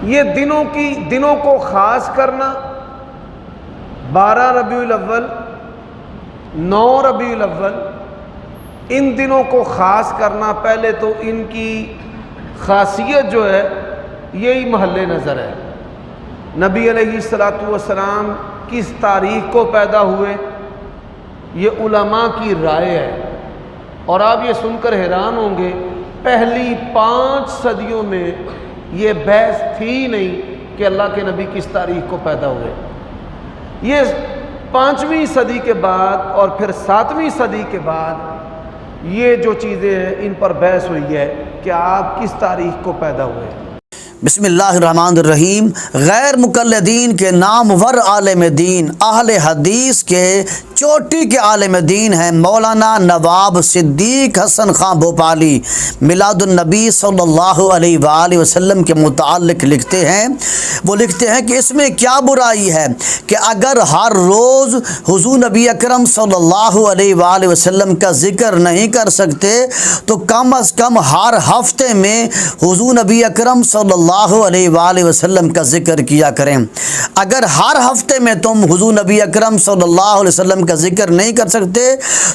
یہ دنوں کو خاص کرنا، 12 ربیع الاول، 9 ربیع الاول، ان دنوں کو خاص کرنا، پہلے تو ان کی خاصیت جو ہے یہی محل نظر ہے۔ نبی علیہ السلام کس تاریخ کو پیدا ہوئے، یہ علماء کی رائے ہے، اور آپ یہ سن کر حیران ہوں گے پہلی 5 صدیوں میں یہ بحث تھی نہیں کہ اللہ کے نبی کس تاریخ کو پیدا ہوئے۔ یہ 5ویں صدی کے بعد اور پھر 7ویں صدی کے بعد یہ جو چیزیں ہیں ان پر بحث ہوئی ہے کہ آپ کس تاریخ کو پیدا ہوئے۔ بسم اللہ الرحمن الرحیم۔ غیر مقلدین کے نامور عالم دین، اہل حدیث کے چوٹی کے عالم دین ہیں مولانا نواب صدیق حسن خان بھوپالی، میلاد النبی صلی اللہ علیہ وآلہ وسلم کے متعلق لکھتے ہیں، وہ لکھتے ہیں کہ اس میں کیا برائی ہے کہ اگر ہر روز حضور نبی اکرم صلی اللہ علیہ وآلہ وسلم کا ذکر نہیں کر سکتے تو کم از کم ہر ہفتے میں حضور نبی اکرم صلی اللہ علیہ وآلہ وسلم کا ذکر کیا کریں۔ اگر ہر ہفتے میں تم حضور نبی اکرم صلی اللہ علیہ وسلم کا ذکر نہیں کر سکتے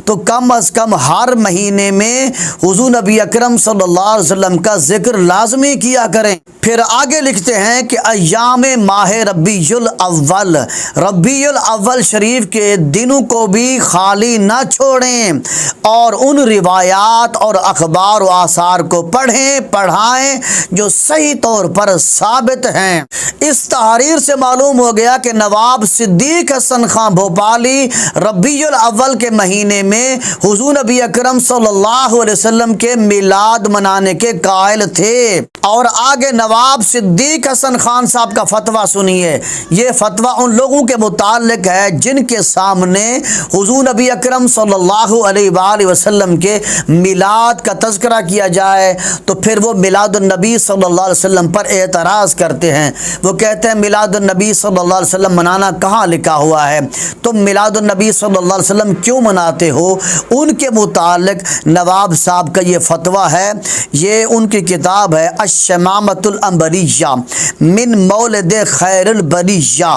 تو کم از کم ہر مہینے میں حضور نبی اکرم صلی اللہ علیہ وسلم کا ذکر لازمی کیا کریں۔ پھر آگے لکھتے ہیں کہ ایام ماہ ربیع الاول شریف کے دنوں کو بھی خالی نہ چھوڑیں اور ان روایات اور اخبار و آثار کو پڑھائیں جو صحیح طور پر ثابت ہیں۔ اس تحریر سے معلوم ہو گیا کہ نواب صدیق حسن خان بھوپالی ربیع الاول کے مہینے میں حضور نبی اکرم صلی اللہ علیہ وسلم کے میلاد منانے کے قائل تھے۔ اور آگے نواب صدیق حسن خان صاحب کا فتویٰ سنیے۔ یہ فتویٰ ان لوگوں کے متعلق ہے جن کے سامنے حضور نبی اکرم صلی اللہ علیہ وآلہ وسلم کے میلاد کا تذکرہ کیا جائے تو پھر وہ میلاد النبی صلی اللہ علیہ وسلم پر اعتراض کرتے ہیں۔ وہ کہتے ہیں میلاد النبی صلی اللہ علیہ وسلم منانا کہاں لکھا ہوا ہے، تم میلاد النبی صلی اللہ علیہ وسلم کیوں مناتے ہو؟ ان کے متعلق نواب صاحب کا یہ فتویٰ ہے، یہ ان کی کتاب ہے الشمامۃ العنبریہ من مولد خیر البریہ۔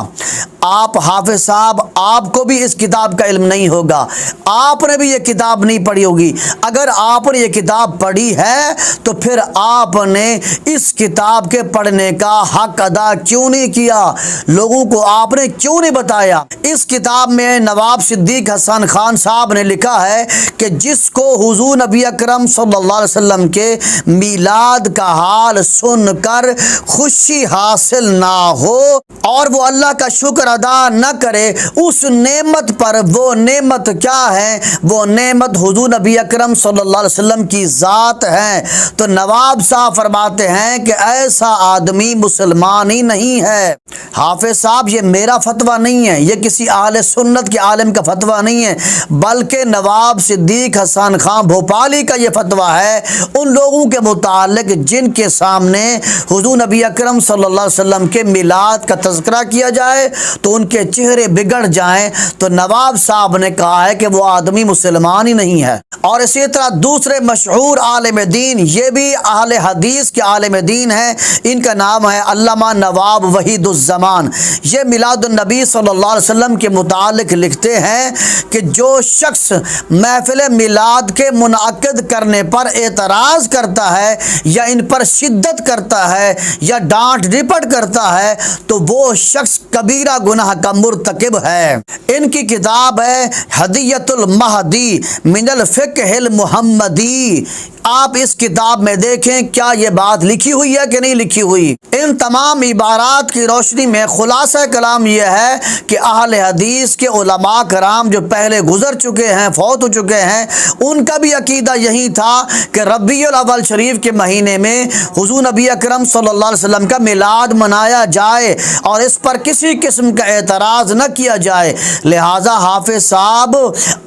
آپ حافظ صاحب، آپ کو بھی اس کتاب کا علم نہیں ہوگا، آپ نے بھی یہ کتاب نہیں پڑھی ہوگی۔ اگر آپ نے یہ کتاب پڑھی ہے تو پھر آپ نے اس کتاب کے پڑھنے کا حق ادا کیوں نہیں کیا؟ لوگوں کو آپ نے کیوں نہیں بتایا؟ اس کتاب میں نواب صدیق حسن خان صاحب نے لکھا ہے کہ جس کو حضور نبی اکرم صلی اللہ علیہ وسلم کے میلاد کا حال سن کر خوشی حاصل نہ ہو اور وہ اللہ کا شکر ادا نہ کرے اس نعمت پر، وہ نعمت کیا ہے؟ وہ نعمت حضور نبی اکرم صلی اللہ علیہ وسلم کی ذات ہے۔ تو نواب صاحب فرماتے ہیں کہ ایسا آدمی مسلمان ہی نہیں ہے۔ حافظ صاحب، یہ میرا فتویٰ نہیں ہے، یہ کسی اہل سنت کے عالم کا فتویٰ نہیں ہے، بلکہ نواب صدیق حسن خان بھوپالی کا یہ فتویٰ ہے ان لوگوں کے متعلق جن کے سامنے حضور نبی اکرم صلی اللہ علیہ وسلم کے میلاد کا تذکرہ کیا جائے تو ان کے چہرے بگڑ جائیں۔ تو نواب صاحب نے کہا ہے کہ وہ آدمی مسلمان ہی نہیں ہے۔ اور اسی طرح دوسرے مشہور عالم دین، یہ بھی اہل حدیث کے عالم دین ہیں، ان کا نام ہے علامہ نواب وحید الزمان۔ یہ میلاد النبی صلی اللہ علیہ وسلم کے متعلق لکھتے ہیں کہ جو شخص محفل میلاد کے منعقد کرنے پر اعتراض کرتا ہے یا ان پر شدت کرتا ہے یا ڈانٹ ڈپٹ کرتا ہے تو وہ شخص کبیرہ گناہ کا مرتکب ہے۔ ان کی کتاب ہے ہدیۃ المہدی من الفقہ المحمدی۔ آپ اس کتاب میں دیکھیں کیا یہ بات لکھی ہوئی ہے کہ نہیں لکھی ہوئی۔ ان تمام عبارات کی روشنی میں خلاصہ کلام یہ ہے کہ اہل حدیث کے علماء کرام جو پہلے گزر چکے ہیں، فوت ہو چکے ہیں، ان کا بھی عقیدہ یہی تھا کہ ربیع الاول شریف کے مہینے میں حضور نبی اکرم صلی اللہ علیہ وسلم کا میلاد منایا جائے اور اس پر کسی قسم کا اعتراض نہ کیا جائے۔ لہٰذا حافظ صاحب،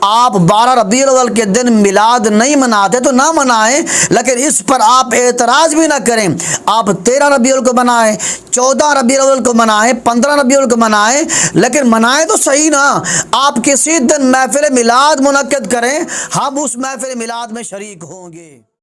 آپ 12 ربیع الاول کے دن میلاد نہیں مناتے تو نہ منائیں، لیکن اس پر آپ اعتراض بھی نہ کریں۔ آپ 13 ربیع الاول کو منائیں، 14 ربیع الاول کو منائیں، 15 ربیع الاول کو منائیں، لیکن منائیں تو صحیح نا۔ آپ کسی دن محفل میلاد منعقد کریں، ہم اس محفل میلاد میں شریک ہوں گے۔